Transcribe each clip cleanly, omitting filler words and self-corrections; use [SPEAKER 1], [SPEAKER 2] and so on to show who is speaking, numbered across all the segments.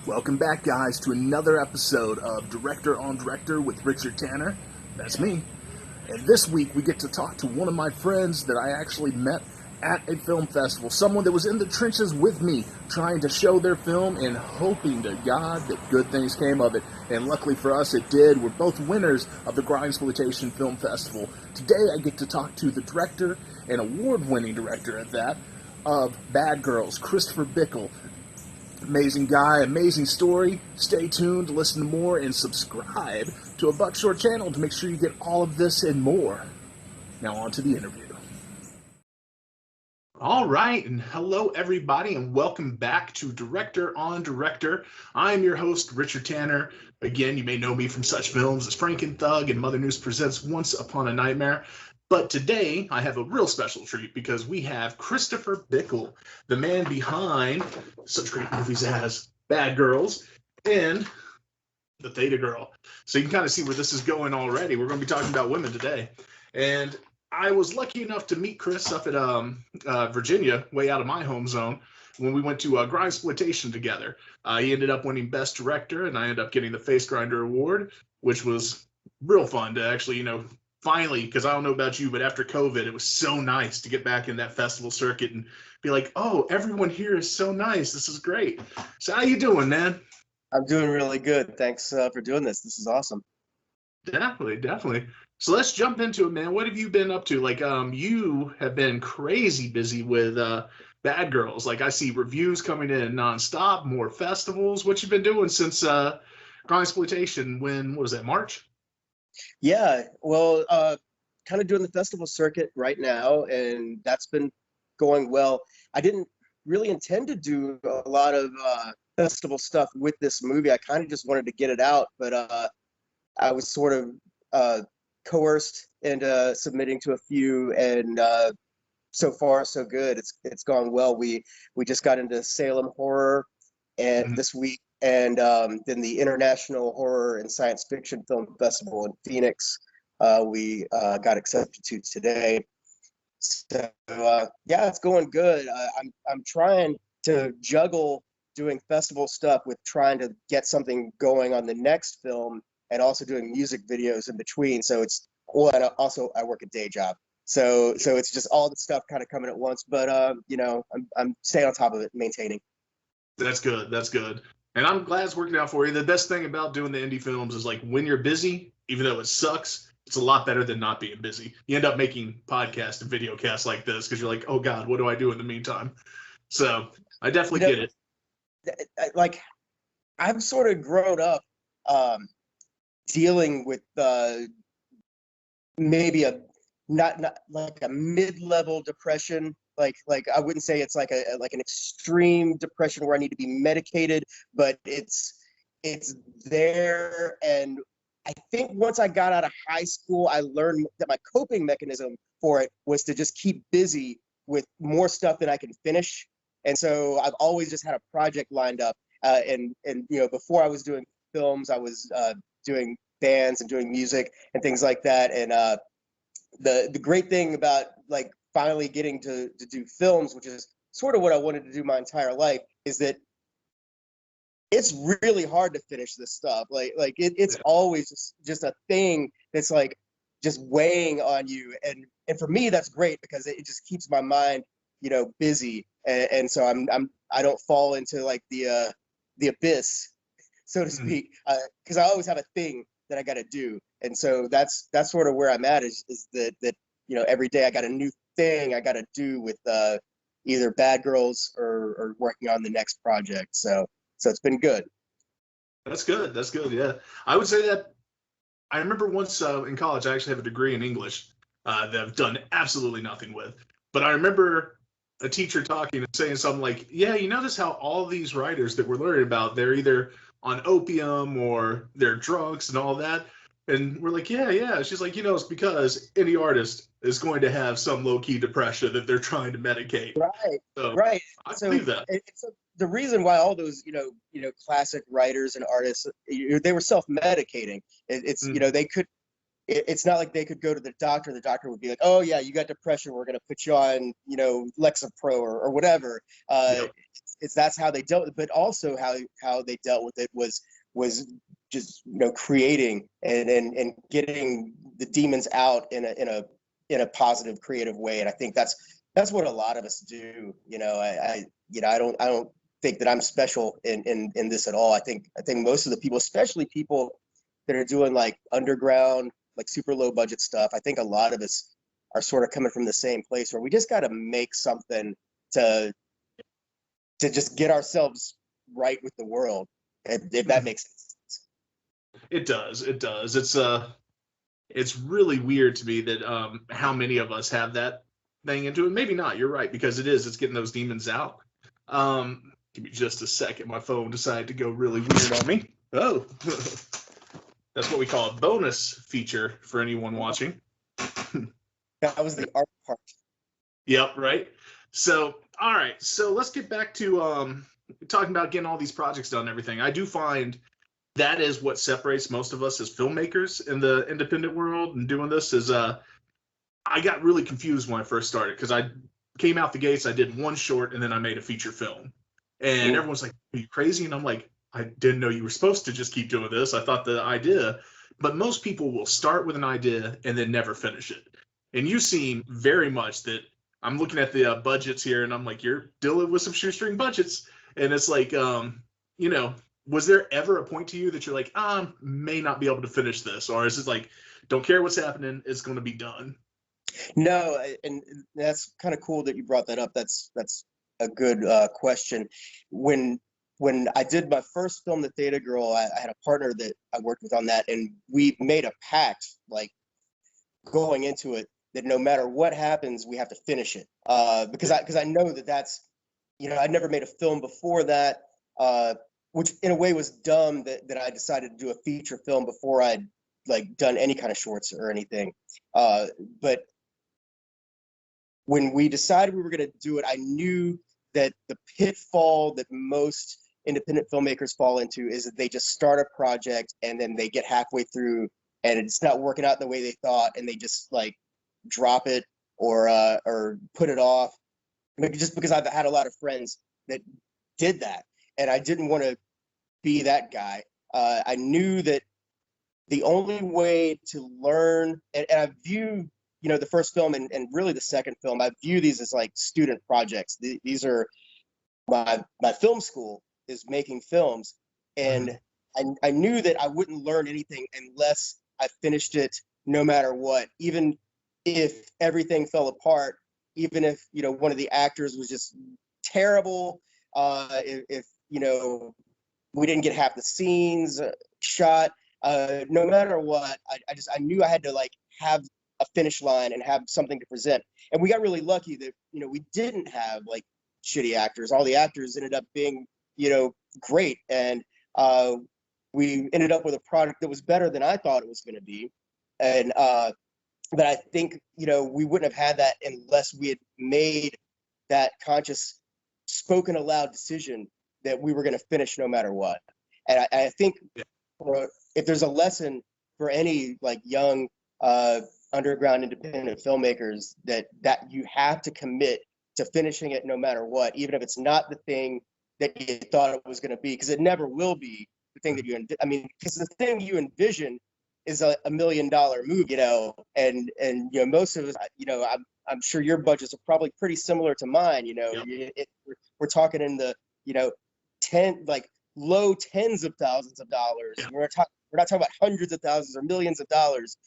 [SPEAKER 1] Welcome back, guys, to another episode of Director on Director with Richard Tanner. That's me. And this week we get to talk to one of my friends that I actually met at a film festival. Someone that was in the trenches with me, trying to show their film and hoping to God that good things came of it. And luckily for us, it did. We're both winners of the Grindhouse Film Festival. Today I get to talk to the director, and award-winning director at that, of Bad Girls, Christopher Bickel. Amazing guy, amazing story. Stay tuned to listen to more and subscribe to a Buck Short channel to make sure you get all of this and more. Now on to the interview. All right, and hello everybody, and welcome back to Director on Director. I'm your host, Richard Tanner. Again, you may know me from such films as Franken Thug and Mother News Presents Once Upon a Nightmare. But today, I have a real special treat because we have Christopher Bickel, the man behind such great movies as Bad Girls and The Theta Girl. So you can kind of see where this is going already. We're going to be talking about women today. And I was lucky enough to meet Chris up at Virginia, way out of my home zone, when we went to Grindsploitation together. He ended up winning Best Director, and I ended up getting the Face Grinder Award, which was real fun to actually, finally, because I don't know about you, but after COVID, it was so nice to get back in that festival circuit and be like, oh, everyone here is so nice. This is great. So how you doing, man?
[SPEAKER 2] I'm doing really good. Thanks for doing this. This is awesome.
[SPEAKER 1] Definitely. So let's jump into it, man. What have you been up to? You have been crazy busy with Bad Girls. Like, I see reviews coming in nonstop, more festivals. What you been doing since Grindsploitation? What was that, March?
[SPEAKER 2] Yeah, well, kind of doing the festival circuit right now, and that's been going well. I didn't really intend to do a lot of festival stuff with this movie. I kind of just wanted to get it out, but I was sort of coerced into submitting to a few, and so far so good. It's gone well. We just got into Salem Horror and this week, and then the International Horror and Science Fiction Film Festival in Phoenix. We got accepted to today. So yeah, it's going good. I'm trying to juggle doing festival stuff with trying to get something going on the next film, and also doing music videos in between. So and also I work a day job. So it's just all the stuff kind of coming at once. But I'm staying on top of it, maintaining.
[SPEAKER 1] That's good. And I'm glad it's working out for you. The best thing about doing the indie films is, like, when you're busy, even though it sucks, it's a lot better than not being busy. You end up making podcasts and video casts like this because you're like, oh God, what do I do in the meantime? So I definitely get it.
[SPEAKER 2] Like, I've sort of grown up dealing with maybe a not like a mid-level depression. Like I wouldn't say it's like an extreme depression where I need to be medicated, but it's there. And I think once I got out of high school, I learned that my coping mechanism for it was to just keep busy with more stuff than I can finish. And so I've always just had a project lined up. And before I was doing films, I was doing bands and doing music and things like that. And the great thing about, like, finally getting to do films, which is sort of what I wanted to do my entire life, is that it's really hard to finish this stuff. It's always just a thing that's like just weighing on you. And for me, that's great because it just keeps my mind, busy. And so I don't fall into like the abyss, so to speak, because I always have a thing that I got to do. And so that's sort of where I'm at, is that every day I got a new thing I got to do with either Bad Girls or working on the next project. So it's been good.
[SPEAKER 1] That's good. Yeah, I would say that I remember once in college, I actually have a degree in English that I've done absolutely nothing with. But I remember a teacher talking and saying something like, yeah, you notice how all these writers that we're learning about, they're either on opium or they're drunks and all that. And we're like, yeah. She's like, it's because any artist is going to have some low-key depression that they're trying to medicate.
[SPEAKER 2] Right,
[SPEAKER 1] so,
[SPEAKER 2] right.
[SPEAKER 1] I believe that.
[SPEAKER 2] It's the reason why all those, classic writers and artists, they were self-medicating. They could it's not like they could go to the doctor. The doctor would be like, "Oh yeah, you got depression. We're gonna put you on, Lexapro or whatever."
[SPEAKER 1] Yep.
[SPEAKER 2] It's that's how they dealt with it, but also how they dealt with it was just creating and getting the demons out in a positive, creative way. And I think that's what a lot of us do. I don't think that I'm special in this at all. I think most of the people, especially people that are doing like underground, like super low budget stuff, I think a lot of us are sort of coming from the same place where we just got to make something to just get ourselves right with the world, if that makes sense.
[SPEAKER 1] It does. It does. It's really weird to me that how many of us have that thing into it. Maybe not. You're right, because it's getting those demons out. Give me just a second. My phone decided to go really weird on me. Oh, that's what we call a bonus feature for anyone watching.
[SPEAKER 2] That was the art part.
[SPEAKER 1] Yep, right. So, all right. So let's get back to talking about getting all these projects done and everything. I do find that is what separates most of us as filmmakers in the independent world and doing this is I got really confused when I first started because I came out the gates, I did one short, and then I made a feature film. And everyone's like, "Are you crazy?" And I'm like, "I didn't know you were supposed to just keep doing this. I thought the idea," but most people will start with an idea and then never finish it. And you seem very much that I'm looking at the budgets here and I'm like, you're dealing with some shoestring budgets. And it's like, was there ever a point to you that you're like, may not be able to finish this? Or is it like, don't care what's happening, it's going to be done?
[SPEAKER 2] No, and that's kind of cool that you brought that up. That's a good question. When I did my first film, The Theta Girl, I had a partner that I worked with on that, and we made a pact, like going into it, that no matter what happens, we have to finish it. Because I know that's, I'd never made a film before that, which in a way was dumb that I decided to do a feature film before I'd like done any kind of shorts or anything. But when we decided we were going to do it, I knew that the pitfall that most independent filmmakers fall into is that they just start a project and then they get halfway through and it's not working out the way they thought, and they just like drop it or put it off. Just because I've had a lot of friends that did that, and I didn't want to be that guy. I knew that the only way to learn, and I view, the first film and really the second film, I view these as like student projects. These are my film school is making films, and I knew that I wouldn't learn anything unless I finished it, no matter what, even if everything fell apart, even if one of the actors was just terrible, if we didn't get half the scenes shot, no matter what, I knew I had to like have a finish line and have something to present. And we got really lucky that we didn't have like shitty actors. All the actors ended up being great, and we ended up with a product that was better than I thought it was going to be. And but I think we wouldn't have had that unless we had made that conscious, spoken aloud decision that we were going to finish no matter what. And I think if there's a lesson for any like young underground independent filmmakers, that you have to commit to finishing it no matter what, even if it's not the thing that you thought it was going to be, because it never will be the thing that because the thing you envision is a $1 million movie, and most of us, I'm sure your budgets are probably pretty similar to mine. We're talking in the low tens of thousands of dollars. Yeah. We're not talking about hundreds of thousands or millions of dollars.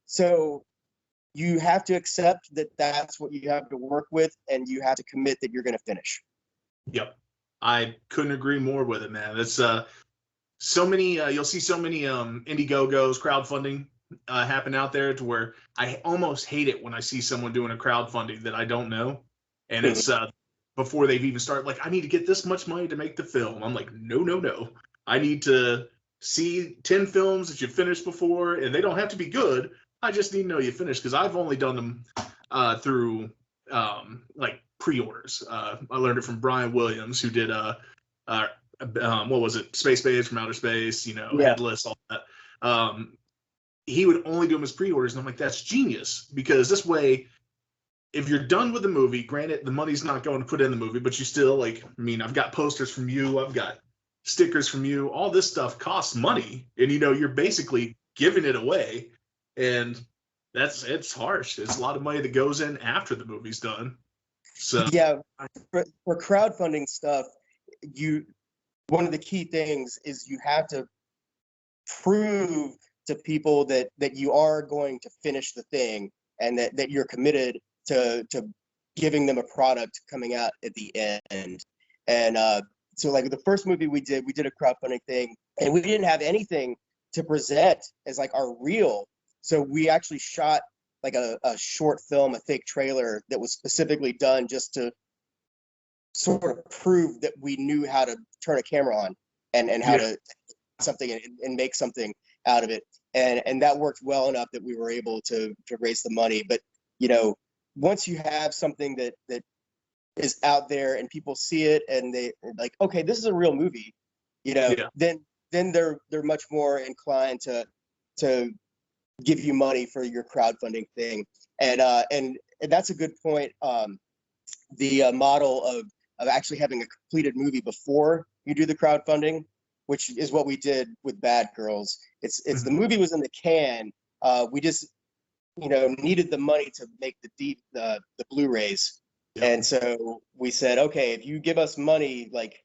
[SPEAKER 2] So you have to accept that that's what you have to work with, and you have to commit that you're going to finish.
[SPEAKER 1] Yep, I couldn't agree more with it, man. It's so many. You'll see so many Indiegogos, crowdfunding happen out there, to where I almost hate it when I see someone doing a crowdfunding that I don't know, and it's before they've even started. Like, I need to get this much money to make the film. I'm like, no. I need to see 10 films that you finished before, and they don't have to be good. I just need to know you finished, because I've only done them through like pre-orders. I learned it from Brian Williams, who did what was it, Space Base from Outer Space, Headless, all that. he would only do them as pre-orders. And I'm like, that's genius, because this way, if you're done with the movie, granted, the money's not going to put in the movie, but you still, like, I mean, I've got posters from you, I've got stickers from you, all this stuff costs money. And, you know, you're basically giving it away. And it's harsh. It's a lot of money that goes in after the movie's done. So,
[SPEAKER 2] Yeah, for crowdfunding stuff, one of the key things is you have to prove to people that you are going to finish the thing, and that you're committed to giving them a product coming out at the end. And so like the first movie we did a crowdfunding thing, and we didn't have anything to present as like our reel. So we actually shot like a short film, a fake trailer that was specifically done just to sort of prove that we knew how to turn a camera on and how to something and make something out of it. And that worked well enough that we were able to raise the money. But, you know, once you have something that is out there and people see it and they like, okay, this is a real movie, you know, then they're much more inclined to give you money for your crowdfunding thing. And that's a good point. The model of actually having a completed movie before you do the crowdfunding, which is what we did with Bad Girls. It's the movie was in the can. We just, you know, needed the money to make the Blu-rays. And so we said, okay, if you give us money, like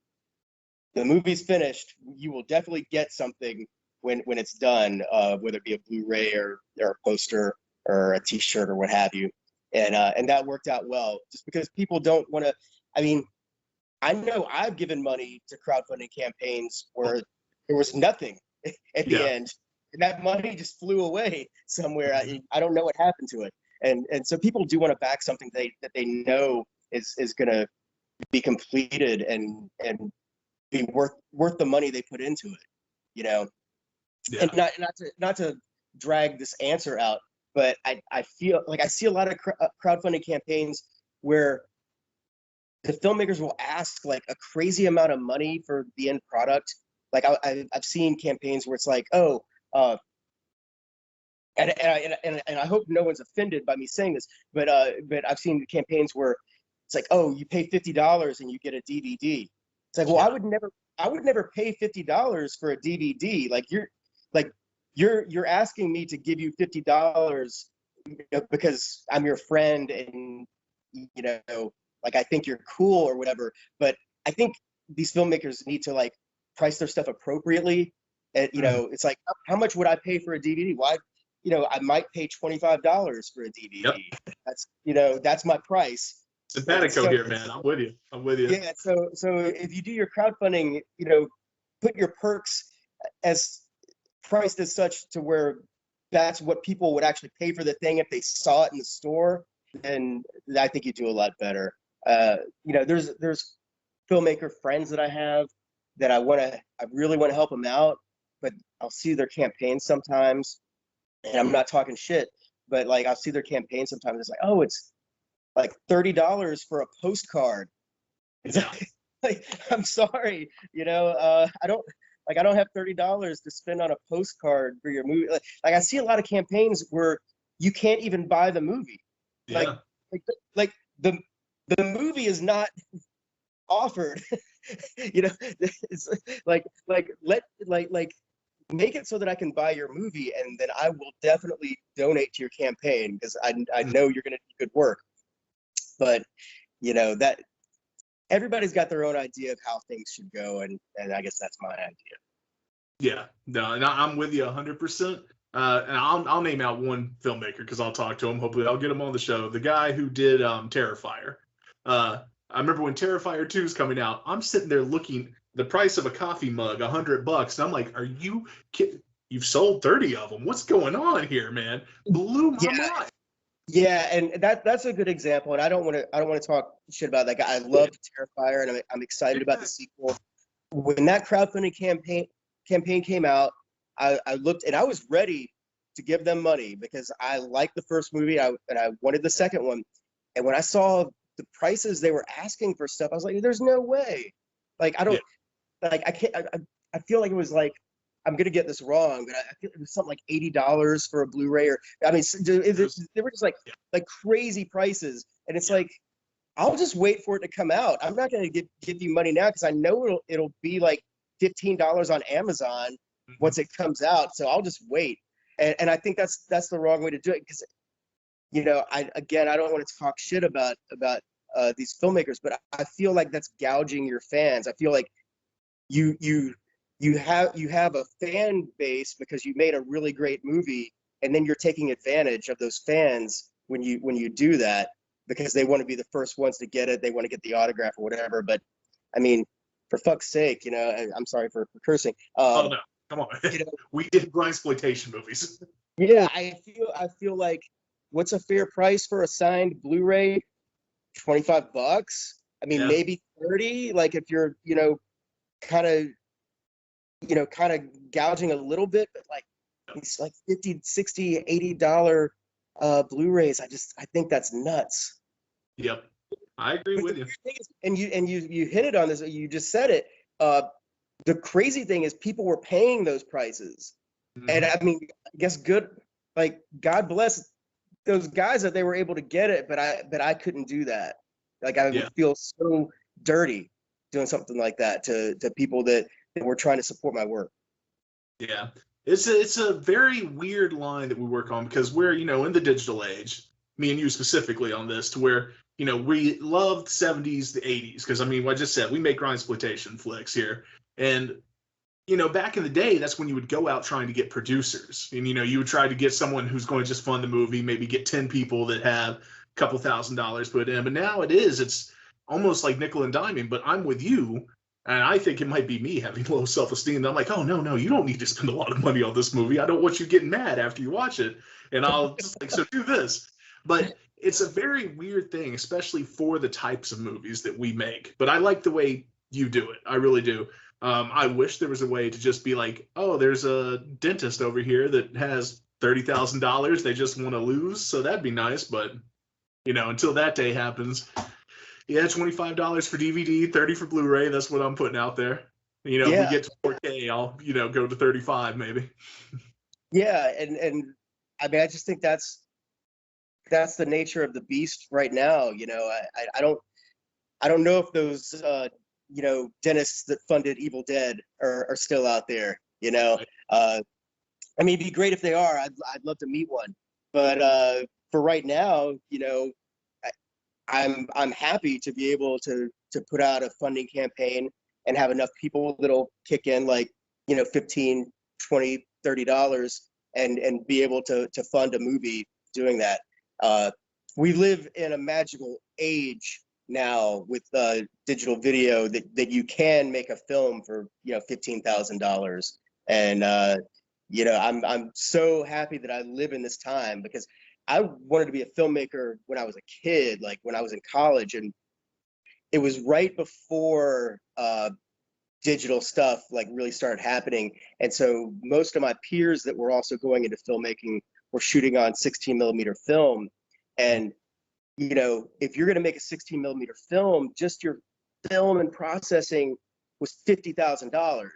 [SPEAKER 2] the movie's finished, you will definitely get something when it's done, whether it be a Blu-ray or a poster or a T-shirt or what have you. And that worked out well, just because people don't want to. I mean, I know I've given money to crowdfunding campaigns where there was nothing at the end, and that money just flew away somewhere. I don't know what happened to it, and so people do want to back something that they know is going to be completed and be worth the money they put into it, you know. And not to drag this answer out, but I feel like I see a lot of crowdfunding campaigns where the filmmakers will ask like a crazy amount of money for the end product. Like I've seen campaigns where it's like, oh, and I hope no one's offended by me saying this, but I've seen campaigns where it's like, oh, you pay $50 and you get a DVD. It's like, well, I would never pay $50 for a DVD. Like you're asking me to give you $50, you know, because I'm your friend and, you know, like I think you're cool or whatever. But I think these filmmakers need to like price their stuff appropriately. And, you know, it's like, how much would I pay for a DVD? Why, you know, I might pay $25 for a DVD. That's, you know, that's my price.
[SPEAKER 1] Simpatico here, man. I'm with you.
[SPEAKER 2] Yeah. So if you do your crowdfunding, you know, put your perks as priced as such to where that's what people would actually pay for the thing if they saw it in the store, then I think you do a lot better. You know, there's filmmaker friends that I have that I really want to help them out, but I'll see their campaigns sometimes, and I'm not talking shit, but like I'll see their campaign sometimes. It's like, oh, it's like $30 for a postcard. It's like I'm sorry, you know, I don't have $30 to spend on a postcard for your movie. Like I see a lot of campaigns where you can't even buy the movie. Like the movie is not offered. You know, it's like make it so that I can buy your movie, and then I will definitely donate to your campaign because I know you're going to do good work. But you know that everybody's got their own idea of how things should go, and I guess that's my idea.
[SPEAKER 1] Yeah, no, and I'm with you 100%. And I'll name out one filmmaker because I'll talk to him. Hopefully, I'll get him on the show. The guy who did Terrifier. I remember when Terrifier 2 is coming out. I'm sitting there looking the price of a coffee mug, $100, and I'm like, "Are you kidding? You've sold 30 of them. What's going on here, man?" Blew my mind.
[SPEAKER 2] Yeah, and that's a good example. And I don't want to talk shit about that guy. I love Terrifier, and I'm excited about the sequel. When that crowdfunding campaign came out, I looked and I was ready to give them money because I liked the first movie and I wanted the second one. And when I saw the prices they were asking for stuff, I was like, "There's no way!" Like I don't, like I can't. I feel like it was like I'm gonna get this wrong, but I feel it was something like $80 for a Blu-ray, or I mean, they were just like crazy prices, and it's like, I'll just wait for it to come out. I'm not gonna give you money now because I know it'll be like $15 on Amazon once it comes out. So I'll just wait, and I think that's the wrong way to do it, because I don't want to talk shit about these filmmakers, but I feel like that's gouging your fans. I feel like you have a fan base because you made a really great movie, and then you're taking advantage of those fans when you do that, because they want to be the first ones to get it. They want to get the autograph or whatever. But I mean, for fuck's sake, I'm sorry for cursing.
[SPEAKER 1] Oh no, come on. We did grindsploitation movies.
[SPEAKER 2] Yeah, I feel like, what's a fair price for a signed Blu-ray? $25. I mean, maybe 30. Like, if you're kind of gouging a little bit, but like it's like $50, $60, $80 Blu-rays. I think that's nuts.
[SPEAKER 1] Yep, I agree with you.
[SPEAKER 2] And you hinted on this. You just said it. The crazy thing is, people were paying those prices, and I mean, I guess God bless those guys that they were able to get it, but I couldn't do that. Like, I would feel so dirty doing something like that to people that were trying to support my work.
[SPEAKER 1] Yeah, it's a very weird line that we work on, because we're in the digital age, me and you specifically on this, to where we loved the 70s, the 80s, because I mean, I just said we make grindsploitation flicks here, and back in the day, that's when you would go out trying to get producers, and you would try to get someone who's going to just fund the movie, maybe get 10 people that have a couple $1,000s put in. But now it's almost like nickel and diming. But I'm with you, and I think it might be me having low self-esteem. I'm like, oh no, you don't need to spend a lot of money on this movie. I don't want you getting mad after you watch it, and I'll so do this. But it's a very weird thing, especially for the types of movies that we make. But I like the way you do it. I really do. I wish there was a way to just be like, oh, there's a dentist over here that has $30,000 they just want to lose, so that'd be nice. But until that day happens, $25 for DVD, 30 for Blu-ray. That's what I'm putting out there. If we get to 4K, I'll go to 35 maybe.
[SPEAKER 2] Yeah, and I mean, I just think that's the nature of the beast right now. I don't know if those dentists that funded Evil Dead are still out there. I mean, it'd be great if they are. I'd love to meet one. But for right now, I'm happy to be able to put out a funding campaign and have enough people that'll kick in, like, $15, $20, $30, and be able to fund a movie doing that. We live in a magical age now with digital video that you can make a film for $15,000, and I'm so happy that I live in this time, because I wanted to be a filmmaker when I was a kid, like when I was in college, and it was right before digital stuff like really started happening. And so most of my peers that were also going into filmmaking were shooting on 16mm film. And if you're going to make a 16mm film, just your film and processing was $50,000.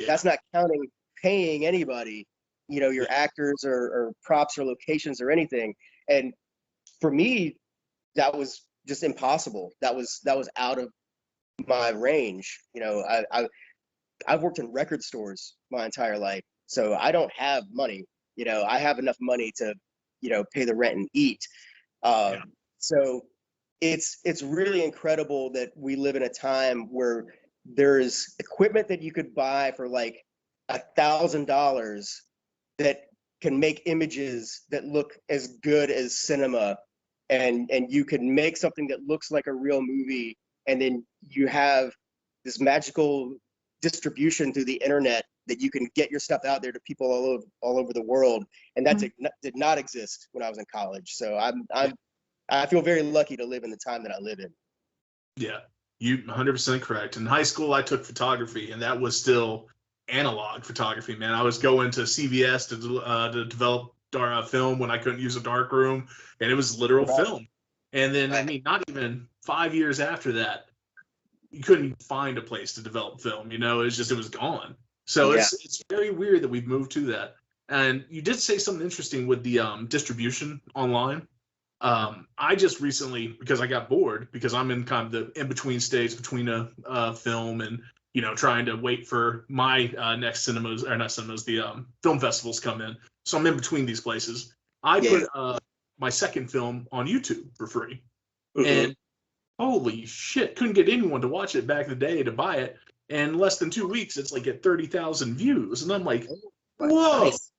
[SPEAKER 2] That's not counting paying anybody, your actors or props or locations or anything. And for me, that was just impossible. That was out of my range. I've worked in record stores my entire life, so I don't have money. I have enough money to, pay the rent and eat. So it's really incredible that we live in a time where there's equipment that you could buy for like $1,000 that can make images that look as good as cinema, and you can make something that looks like a real movie, and then you have this magical distribution through the internet that you can get your stuff out there to people all over the world, and that did not exist when I was in college. So I feel very lucky to live in the time that I live in. Yeah,
[SPEAKER 1] you 100% correct. In high school, I took photography, and that was still analog photography, man. I was going to CVS to develop film when I couldn't use a dark room, and it was literal film. And then, I mean, not even 5 years after that, you couldn't find a place to develop film. It was gone. So
[SPEAKER 2] Yeah.
[SPEAKER 1] it's very weird that we've moved to that. And you did say something interesting with the distribution online. I just recently, because I got bored, because I'm in kind of the in between stage between a film and trying to wait for my next cinemas or not cinemas, the film festivals come in. So I'm in between these places. I
[SPEAKER 2] Yeah.
[SPEAKER 1] put my second film on YouTube for free,
[SPEAKER 2] Mhm.
[SPEAKER 1] and holy shit, couldn't get anyone to watch it back in the day to buy it. And in less than 2 weeks, it's like at 30,000 views, and I'm like, whoa.
[SPEAKER 2] Nice.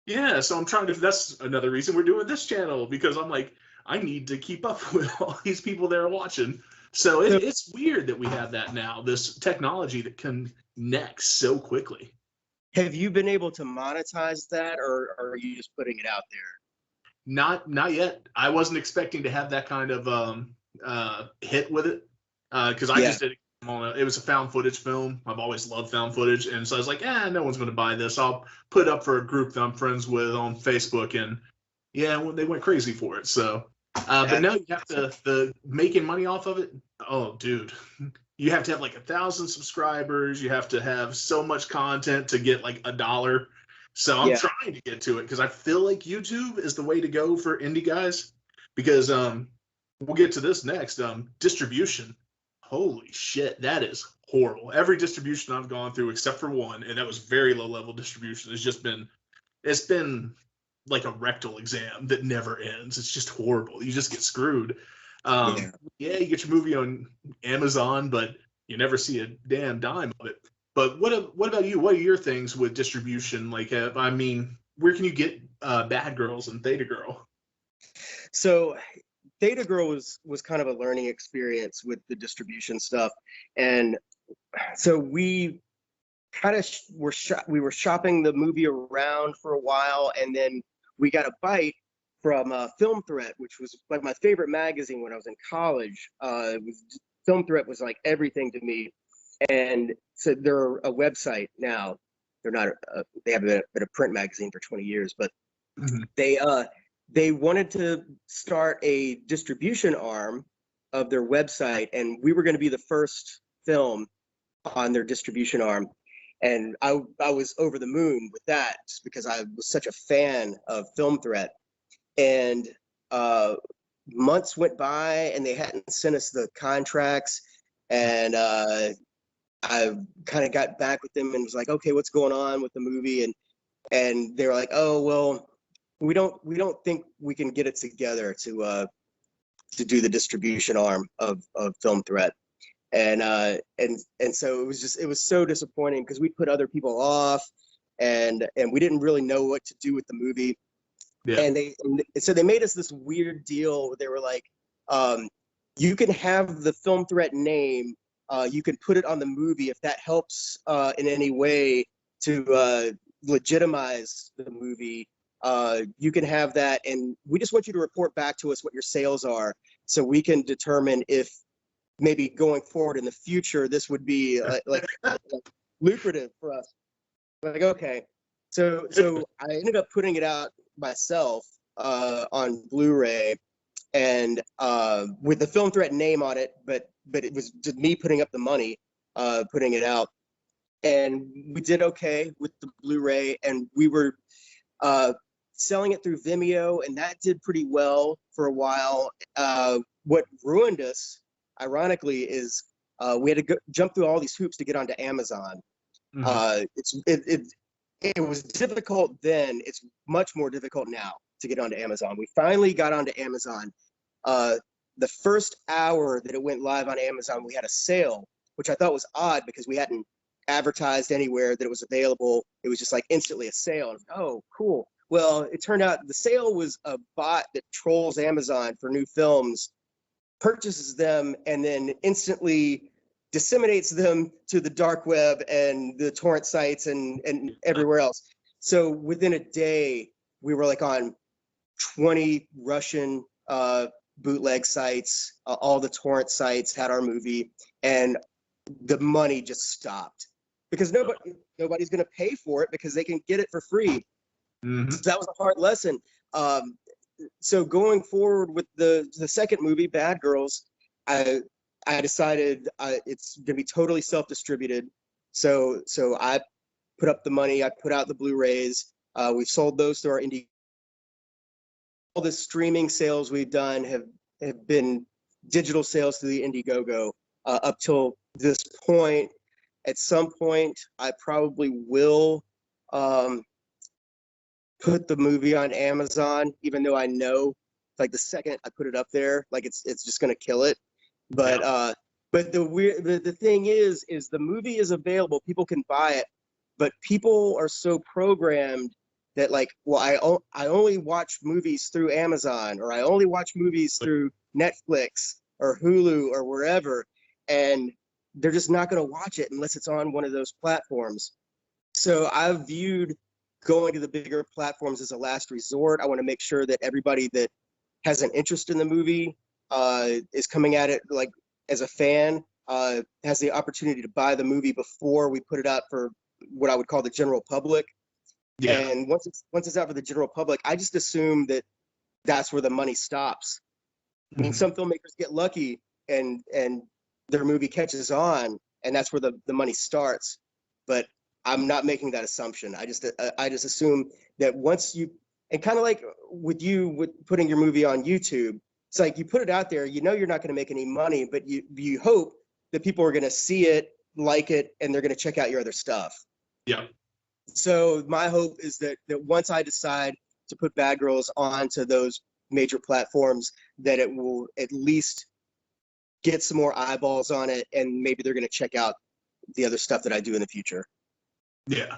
[SPEAKER 1] Yeah, so I'm trying to. That's another reason we're doing this channel, because I'm like, I need to keep up with all these people that are watching. So
[SPEAKER 2] So
[SPEAKER 1] it's weird that we have that now, this technology that connects so quickly.
[SPEAKER 2] have you been able to monetize that, or are you just putting it out there?
[SPEAKER 1] Not yet. I wasn't expecting to have that kind of hit with it, because I
[SPEAKER 2] Yeah.
[SPEAKER 1] just did it. It was a found footage film. I've always loved found footage, and so I was like, no one's going to buy this. I'll put it up for a group that I'm friends with on Facebook, and yeah, well, they went crazy for it. So, but now you have to the making money off of it. Oh, dude, you have to have like 1,000 subscribers. You have to have so much content to get like $1. So I'm
[SPEAKER 2] Yeah.
[SPEAKER 1] trying to get to it because I feel like YouTube is the way to go for indie guys. Because we'll get to this next. Distribution. Holy shit, that is horrible. Every distribution I've gone through except for one, and that was very low level distribution, it's been like a rectal exam that never ends. It's just horrible. You just get screwed.
[SPEAKER 2] Yeah.
[SPEAKER 1] Yeah, you get your movie on Amazon, but you never see a damn dime of it. But what about you? What are your things with distribution? Like, I mean, where can you get Bad Girls and Theta Girl?
[SPEAKER 2] So Data Girl was kind of a learning experience with the distribution stuff, and so we kind of we were shopping the movie around for a while, and then we got a bite from Film Threat, which was like my favorite magazine when I was in college. Film Threat was like everything to me, and so they're a website now. They're not. They have been a print magazine for 20 years, but
[SPEAKER 1] Mm-hmm.
[SPEAKER 2] they wanted to start a distribution arm of their website, and we were going to be the first film on their distribution arm. And I was over the moon with that, just because I was such a fan of Film Threat. And months went by, and they hadn't sent us the contracts. And I kind of got back with them and was like, okay, what's going on with the movie? And they were like, oh, well, we don't think we can get it together to do the distribution arm of Film Threat. And so it was so disappointing, because we put other people off, and we didn't really know what to do with the movie.
[SPEAKER 1] Yeah.
[SPEAKER 2] And so they made us this weird deal where they were like, you can have the Film Threat name, you can put it on the movie if that helps in any way to legitimize the movie. You can have that, and we just want you to report back to us what your sales are, so we can determine if maybe going forward in the future this would be like lucrative for us. Like, okay, so I ended up putting it out myself on Blu-ray, and with the Film Threat name on it, but it was just me putting up the money, putting it out, and we did okay with the Blu-ray, and we were selling it through Vimeo, and that did pretty well for a while. What ruined us, ironically, is we had to jump through all these hoops to get onto Amazon.
[SPEAKER 1] Mm-hmm.
[SPEAKER 2] It was difficult then. It's much more difficult now to get onto Amazon. We finally got onto Amazon. The first hour that it went live on Amazon, we had a sale, which I thought was odd because we hadn't advertised anywhere that it was available. It was just like instantly a sale. And oh, cool. Well, it turned out the sale was a bot that trolls Amazon for new films, purchases them, and then instantly disseminates them to the dark web and the torrent sites and everywhere else. So within a day, we were like on 20 Russian bootleg sites. All the torrent sites had our movie, and the money just stopped because nobody's going to pay for it because they can get it for free.
[SPEAKER 1] Mm-hmm.
[SPEAKER 2] So that was a hard lesson. So going forward with the second movie, Bad Girls, I decided it's going to be totally self-distributed. So I put up the money. I put out the Blu-rays. We've sold those through our indie. All the streaming sales we've done have been digital sales through the Indiegogo up till this point. At some point, I probably will put the movie on Amazon, even though I know like the second I put it up there, like it's just gonna kill it. But
[SPEAKER 1] Yeah.
[SPEAKER 2] but the thing is the movie is available. People can buy it, but people are so programmed that like, well, I only watch movies through Amazon, or I only watch movies through Netflix or Hulu or wherever, and they're just not going to watch it unless it's on one of those platforms. So I've viewed going to the bigger platforms as a last resort. I want to make sure that everybody that has an interest in the movie is coming at it like as a fan, has the opportunity to buy the movie before we put it out for what I would call the general public.
[SPEAKER 1] Yeah.
[SPEAKER 2] And once it's out for the general public, I just assume that that's where the money stops. I mean, some filmmakers get lucky and their movie catches on, and that's where the money starts. But I'm not making that assumption. I just assume that once you, and kind of like with you with putting your movie on YouTube, it's like you put it out there, you know you're not going to make any money, but you hope that people are going to see it, like it, and they're going to check out your other stuff.
[SPEAKER 1] Yeah.
[SPEAKER 2] So my hope is that once I decide to put Bad Girls onto those major platforms, that it will at least get some more eyeballs on it, and maybe they're going to check out the other stuff that I do in the future.
[SPEAKER 1] Yeah.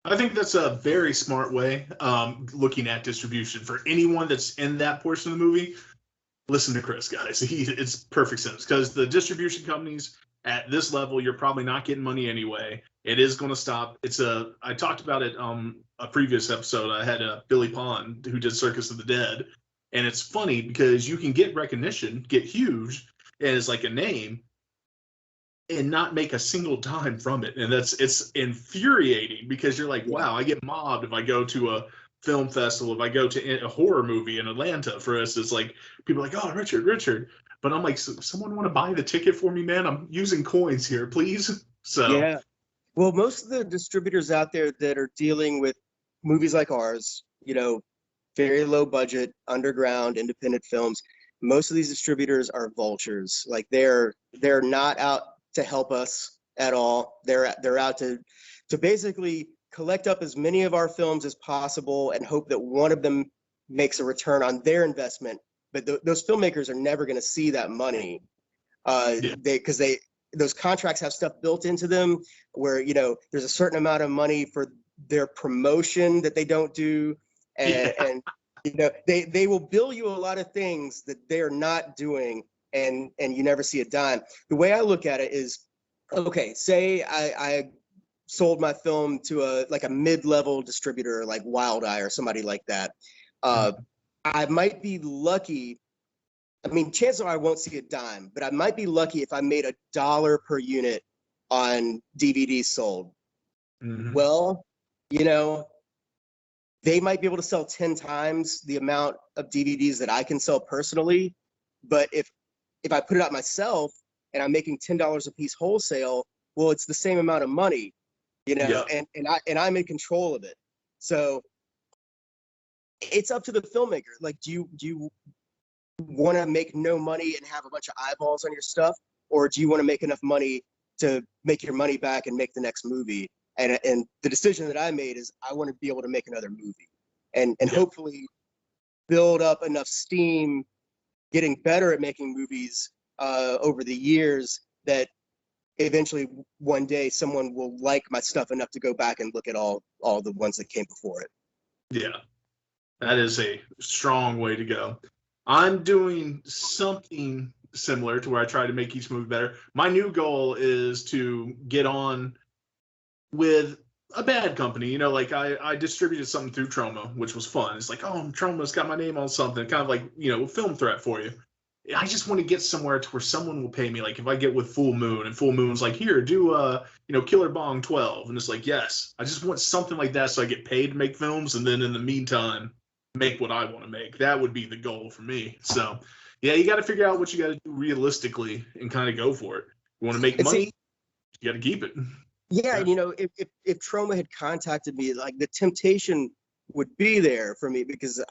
[SPEAKER 1] I think that's a very smart way, looking at distribution. For anyone that's in that portion of the movie, listen to Chris, guys. It's perfect sense, because the distribution companies at this level, you're probably not getting money anyway. It is going to stop. I talked about it a previous episode. I had Billy Pond, who did Circus of the Dead, and it's funny because you can get recognition, get huge, and it's like a name, and not make a single dime from it. And it's infuriating, because you're like, wow, I get mobbed if I go to a film festival, if I go to a horror movie in Atlanta, for instance. Like, people are like, oh, Richard. But I'm like, someone want to buy the ticket for me, man? I'm using coins here, please. So
[SPEAKER 2] yeah. Well, most of the distributors out there that are dealing with movies like ours, very low budget, underground, independent films, most of these distributors are vultures. Like they're not out to help us at all. They're out to basically collect up as many of our films as possible and hope that one of them makes a return on their investment. But those filmmakers are never going to see that money, because those contracts have stuff built into them where there's a certain amount of money for their promotion that they don't do, and they will bill you a lot of things that they're not doing, and you never see a dime. The way I look at it is, okay, say I sold my film to a mid-level distributor like Wild Eye or somebody like that. I might be lucky. I mean, chances are I won't see a dime, but I might be lucky if I made $1 per unit on DVDs sold. Well, they might be able to sell 10 times the amount of DVDs that I can sell personally. But if I put it out myself and I'm making $10 a piece wholesale, well, it's the same amount of money, and I'm in control of it. So it's up to the filmmaker. Like, do you want to make no money and have a bunch of eyeballs on your stuff, or do you want to make enough money to make your money back and make the next movie? And the decision that I made is I want to be able to make another movie, and hopefully build up enough steam, getting better at making movies over the years, that eventually one day someone will like my stuff enough to go back and look at all the ones that came before it.
[SPEAKER 1] Yeah, that is a strong way to go. I'm doing something similar to where I try to make each movie better. My new goal is to get on with a bad company. Like I distributed something through Troma, which was fun. It's like, oh, Troma's got my name on something, kind of like, Film Threat for you. I just want to get somewhere to where someone will pay me. Like if I get with Full Moon, and Full Moon's like, here, do Killer Bong 12. And it's like, yes, I just want something like that so I get paid to make films, and then in the meantime, make what I want to make. That would be the goal for me. So yeah, you got to figure out what you got to do realistically and kind of go for it. You want to make money, you got to keep it.
[SPEAKER 2] Yeah, and if Troma had contacted me, like the temptation would be there for me because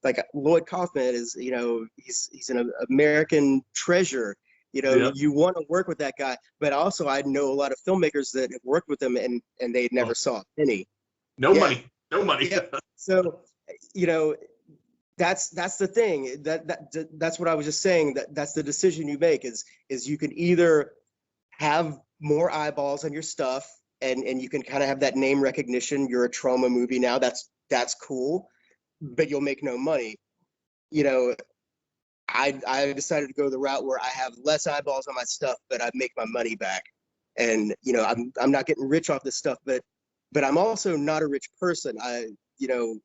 [SPEAKER 2] like Lloyd Kaufman is, he's an American treasure.
[SPEAKER 1] Yeah.
[SPEAKER 2] You want to work with that guy, but also I know a lot of filmmakers that have worked with him and they never
[SPEAKER 1] Oh,
[SPEAKER 2] saw a penny.
[SPEAKER 1] no
[SPEAKER 2] Yeah,
[SPEAKER 1] money. No money.
[SPEAKER 2] yeah. So, you know, that's the thing. That's what I was just saying. That's the decision you make is you can either have more eyeballs on your stuff and you can kind of have that name recognition. You're a Troma movie now. That's cool, but you'll make no money. You know, I decided to go the route where I have less eyeballs on my stuff, but I make my money back. And I'm not getting rich off this stuff, but I'm also not a rich person. You know,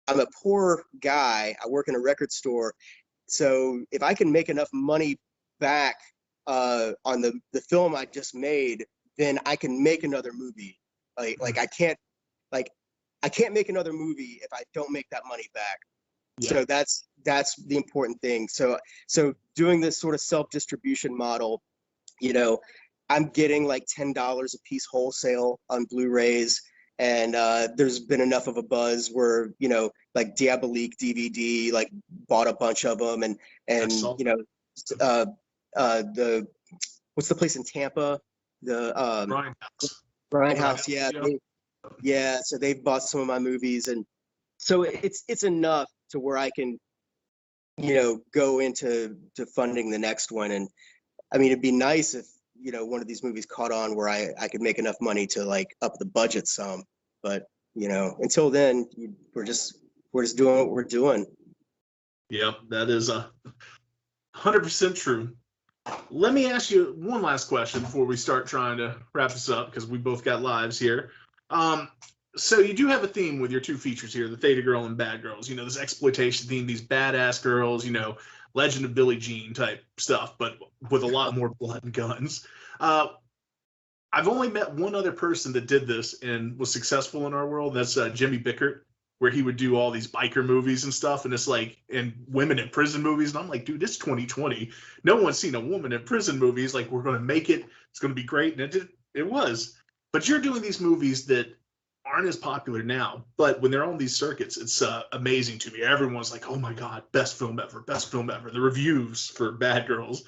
[SPEAKER 2] I'm a poor guy. I work in a record store. So if I can make enough money back on the film I just made, then I can make another movie. Like like I can't make another movie if I don't make that money back.
[SPEAKER 1] Yeah.
[SPEAKER 2] So that's the important thing. So doing this sort of self-distribution model, you know, I'm getting like $10 a piece wholesale on Blu-rays. And there's been enough of a buzz where, like Diabolique DVD, like bought a bunch of them. And
[SPEAKER 1] Saw
[SPEAKER 2] uh, the, what's the place in Tampa? The
[SPEAKER 1] Grindhouse.
[SPEAKER 2] Grindhouse. Yeah.
[SPEAKER 1] Yeah.
[SPEAKER 2] Yeah. So they've bought some of my movies. And so it's enough to where I can, go into funding the next one. And I mean, it'd be nice if, one of these movies caught on where I could make enough money to like up the budget some. But, until then, we're just doing what we're doing.
[SPEAKER 1] Yeah, that is 100% true. Let me ask you one last question before we start trying to wrap this up because we both got lives here. So you do have a theme with your two features here, the Theta Girl and Bad Girls. This exploitation theme, these badass girls, Legend of Billie Jean type stuff, but with a lot more blood and guns. I've only met one other person that did this and was successful in our world. That's Jimmy Bickert, where he would do all these biker movies and stuff, and it's like, and women in prison movies. And I'm like, dude, it's 2020. No one's seen a woman in prison movies. Like, we're going to make it. It's going to be great. And it was. But you're doing these movies that aren't as popular now, but when they're on these circuits, it's amazing to me. Everyone's like, oh my God, best film ever, best film ever. The reviews for Bad Girls,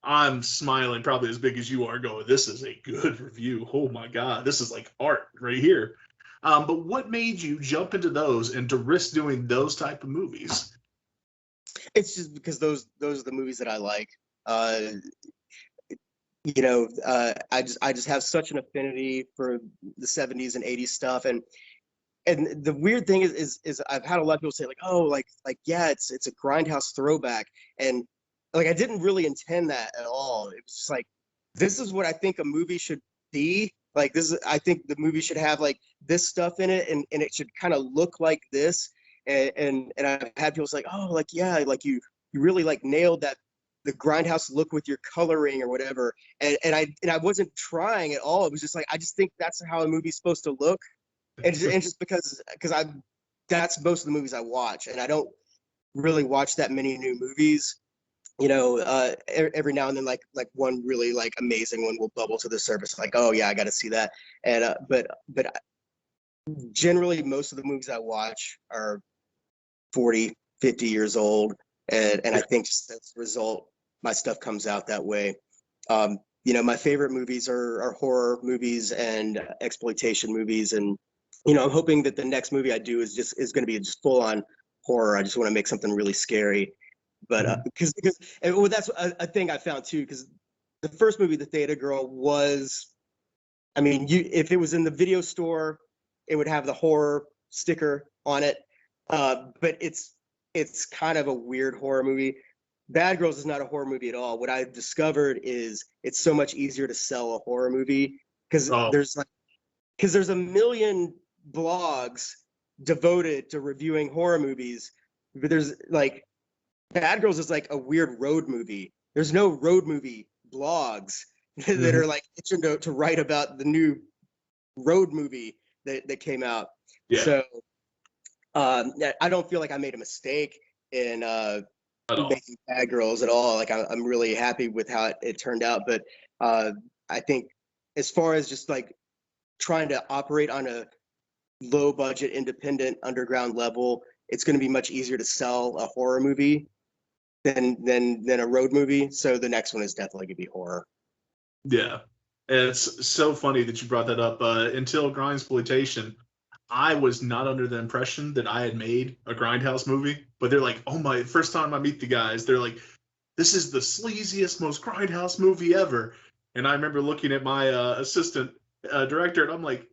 [SPEAKER 1] I'm smiling probably as big as you are going, this is a good review. Oh my God, this is like art right here. But what made you jump into those and to risk doing those type of movies?
[SPEAKER 2] It's just because those are the movies that I like. I just have such an affinity for the 70s and 80s stuff. And the weird thing is I've had a lot of people say like, oh, like yeah, it's a Grindhouse throwback. And like, I didn't really intend that at all. It was just like, this is what I think a movie should be. Like I think the movie should have like this stuff in it, and it should kind of look like this. And I've had people say, oh, like, yeah, like you really like nailed that, the Grindhouse look with your coloring or whatever. And I wasn't trying at all. It was just like, I just think that's how a movie's supposed to look. And just because that's most of the movies I watch, and I don't really watch that many new movies. Every now and then, like one really like amazing one will bubble to the surface. Like, oh yeah, I got to see that. And but generally, most of the movies I watch are 40, 50 years old, and I think just as a result, my stuff comes out that way. My favorite movies are horror movies and exploitation movies, and I'm hoping that the next movie I do is going to be just full on horror. I just want to make something really scary. But because that's a thing I found too, because the first movie, The Theta Girl, was, I mean, if it was in the video store, it would have the horror sticker on it. But it's kind of a weird horror movie. Bad Girls is not a horror movie at all. What I've discovered is it's so much easier to sell a horror movie because there's a million blogs devoted to reviewing horror movies, but there's like, Bad Girls is like a weird road movie. There's no road movie blogs that are like itching to write about the new road movie that came out. Yeah. So I don't feel like I made a mistake in making Bad Girls at all. Like I'm really happy with how it turned out. But I think as far as just like trying to operate on a low budget, independent, underground level, it's going to be much easier to sell a horror movie than a road movie. So the next one is definitely going to be horror.
[SPEAKER 1] Yeah. And it's so funny that you brought that up. Until Grindsploitation, I was not under the impression that I had made a Grindhouse movie. But they're like, oh my, first time I meet the guys, they're like, this is the sleaziest, most Grindhouse movie ever. And I remember looking at my assistant director, and I'm like,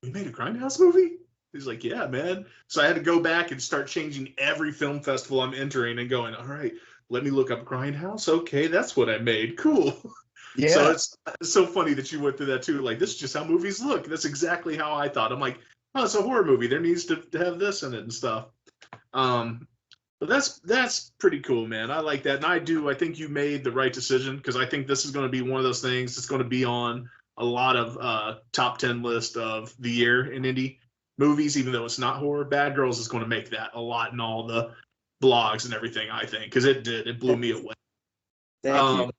[SPEAKER 1] we made a Grindhouse movie? He's like, yeah, man. So I had to go back and start changing every film festival I'm entering and going, all right, let me look up Grindhouse. Okay, that's what I made. Cool.
[SPEAKER 2] Yeah.
[SPEAKER 1] So it's so funny that you went through that too. Like, this is just how movies look. That's exactly how I thought. I'm like, oh, it's a horror movie. There needs to have this in it and stuff. But that's pretty cool, man. I like that. And I think you made the right decision, because I think this is going to be one of those things that's going to be on a lot of top 10 list of the year in indie movies, even though it's not horror. Bad Girls is going to make that a lot in all the blogs and everything, I think, because it blew me away.
[SPEAKER 2] Thank you.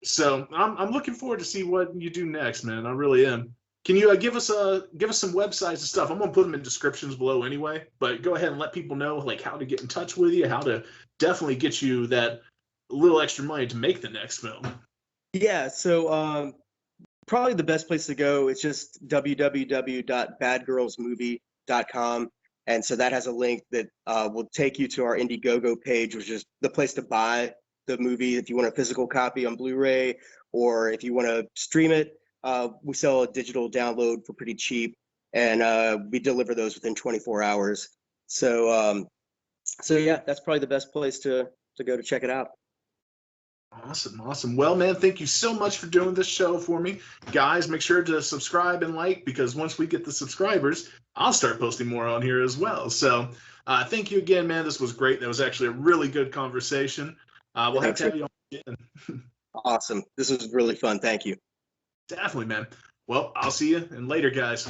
[SPEAKER 1] So I'm looking forward to see what you do next, man. I really am. Can you give us some websites and stuff? I'm gonna put them in descriptions below anyway. But go ahead and let people know like how to get in touch with you, how to definitely get you that little extra money to make the next film.
[SPEAKER 2] Yeah. So probably the best place to go is just www.badgirlsmovie.com. And so that has a link that will take you to our Indiegogo page, which is the place to buy the movie if you want a physical copy on Blu-ray, or if you want to stream it. We sell a digital download for pretty cheap, and we deliver those within 24 hours. So yeah, that's probably the best place to go to check it out.
[SPEAKER 1] Awesome. Well, man, thank you so much for doing this show for me. Guys, make sure to subscribe and like, because once we get the subscribers, I'll start posting more on here as well. So thank you again, man. This was great. That was actually a really good conversation. We'll have to have you on again.
[SPEAKER 2] Awesome. This was really fun. Thank you.
[SPEAKER 1] Definitely, man. Well, I'll see you and later, guys.